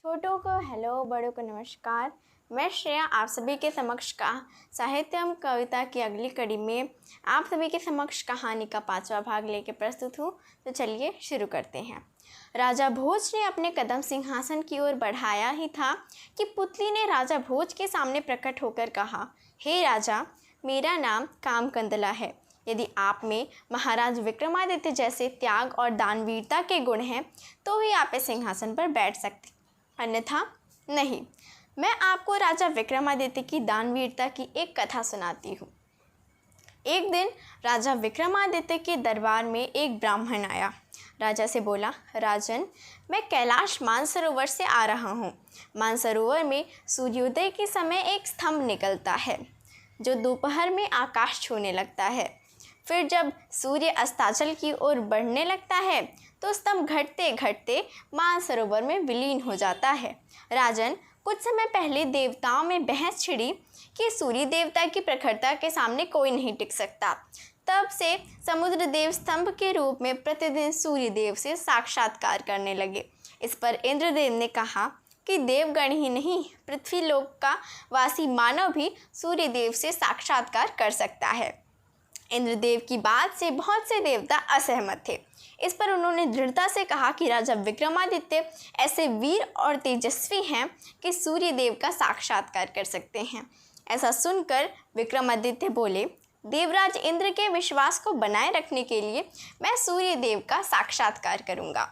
छोटों को हेलो, बड़ों को नमस्कार। मैं श्रेया आप सभी के समक्ष साहित्य एवं कविता की अगली कड़ी में आप सभी के समक्ष कहानी का 5वां भाग लेके प्रस्तुत हूँ। तो चलिए शुरू करते हैं। राजा भोज ने अपने कदम सिंहासन की ओर बढ़ाया ही था कि पुतली ने राजा भोज के सामने प्रकट होकर कहा, हे राजा, मेरा नाम कामकंदला है। यदि आप में महाराज विक्रमादित्य जैसे त्याग और दानवीरता के गुण हैं तो ही आप इस सिंहासन पर बैठ सकते, अन्यथा नहीं। मैं आपको राजा विक्रमादित्य की दानवीरता की एक कथा सुनाती हूँ। एक दिन राजा विक्रमादित्य के दरबार में एक ब्राह्मण आया। राजा से बोला, राजन, मैं कैलाश मानसरोवर से आ रहा हूँ। मानसरोवर में सूर्योदय के समय एक स्तंभ निकलता है जो दोपहर में आकाश छूने लगता है। फिर जब सूर्य अस्ताचल की ओर बढ़ने लगता है तो स्तंभ घटते घटते मानसरोवर में विलीन हो जाता है। राजन, कुछ समय पहले देवताओं में बहस छिड़ी कि सूर्य देवता की प्रखरता के सामने कोई नहीं टिक सकता। तब से समुद्र देव स्तंभ के रूप में प्रतिदिन सूर्य देव से साक्षात्कार करने लगे। इस पर इंद्रदेव ने कहा कि देवगण ही नहीं, पृथ्वी लोक का वासी मानव भी सूर्य देव से साक्षात्कार कर सकता है। इंद्रदेव की बात से बहुत से देवता असहमत थे। इस पर उन्होंने दृढ़ता से कहा कि राजा विक्रमादित्य ऐसे वीर और तेजस्वी हैं कि सूर्य देव का साक्षात्कार कर सकते हैं। ऐसा सुनकर विक्रमादित्य बोले, देवराज इंद्र के विश्वास को बनाए रखने के लिए मैं सूर्य देव का साक्षात्कार करूंगा।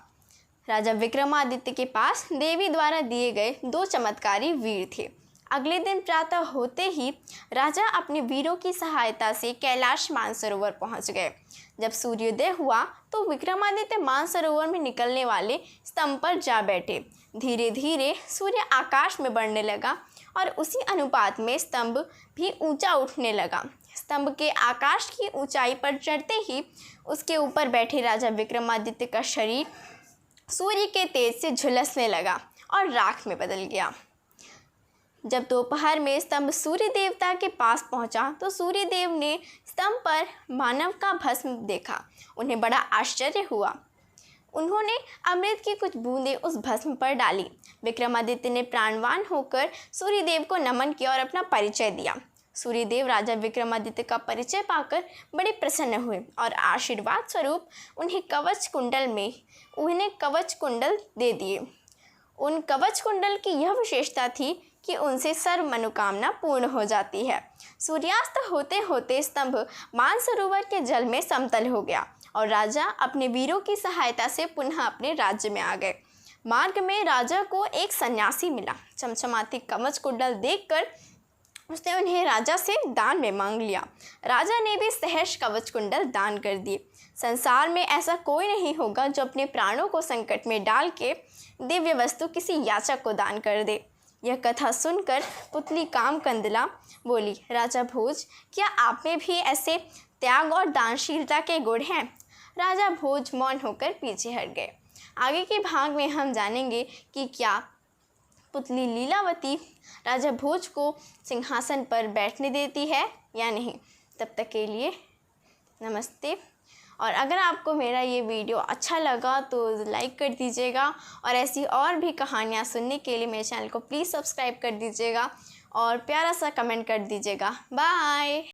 राजा विक्रमादित्य के पास देवी द्वारा दिए गए 2 चमत्कारी वीर थे। अगले दिन प्रातः होते ही राजा अपने वीरों की सहायता से कैलाश मानसरोवर पहुंच गए। जब सूर्योदय हुआ तो विक्रमादित्य मानसरोवर में निकलने वाले स्तंभ पर जा बैठे। धीरे धीरे सूर्य आकाश में बढ़ने लगा और उसी अनुपात में स्तंभ भी ऊंचा उठने लगा। स्तंभ के आकाश की ऊंचाई पर चढ़ते ही उसके ऊपर बैठे राजा विक्रमादित्य का शरीर सूर्य के तेज से झुलसने लगा और राख में बदल गया। जब दोपहर में स्तंभ सूर्य देवता के पास पहुंचा तो सूर्य देव ने स्तंभ पर मानव का भस्म देखा। उन्हें बड़ा आश्चर्य हुआ। उन्होंने अमृत की कुछ बूंदें उस भस्म पर डाली। विक्रमादित्य ने प्राणवान होकर सूर्य देव को नमन किया और अपना परिचय दिया। सूर्य देव राजा विक्रमादित्य का परिचय पाकर बड़े प्रसन्न हुए और आशीर्वाद स्वरूप उन्हें कवच कुंडल दे दिए। उन कवच कुंडल की यह विशेषता थी कि उनसे सर्व मनोकामना पूर्ण हो जाती है। सूर्यास्त होते होते स्तंभ मानसरोवर के जल में समतल हो गया और राजा अपने वीरों की सहायता से पुनः अपने राज्य में आ गए। मार्ग में राजा को एक सन्यासी मिला। चमचमाती कवच कुंडल देखकर उसने उन्हें राजा से दान में मांग लिया। राजा ने भी सहर्ष कवच कुंडल दान कर दिए। संसार में ऐसा कोई नहीं होगा जो अपने प्राणों को संकट में डाल के दिव्य वस्तु किसी याचक को दान कर दे। यह कथा सुनकर पुतली कामकंदला बोली, राजा भोज, क्या आप में भी ऐसे त्याग और दानशीलता के गुण हैं? राजा भोज मौन होकर पीछे हट गए। आगे के भाग में हम जानेंगे कि क्या पुतली लीलावती राजा भोज को सिंहासन पर बैठने देती है या नहीं। तब तक के लिए नमस्ते। और अगर आपको मेरा ये वीडियो अच्छा लगा तो लाइक कर दीजिएगा और ऐसी और भी कहानियाँ सुनने के लिए मेरे चैनल को प्लीज़ सब्सक्राइब कर दीजिएगा और प्यारा सा कमेंट कर दीजिएगा। बाय।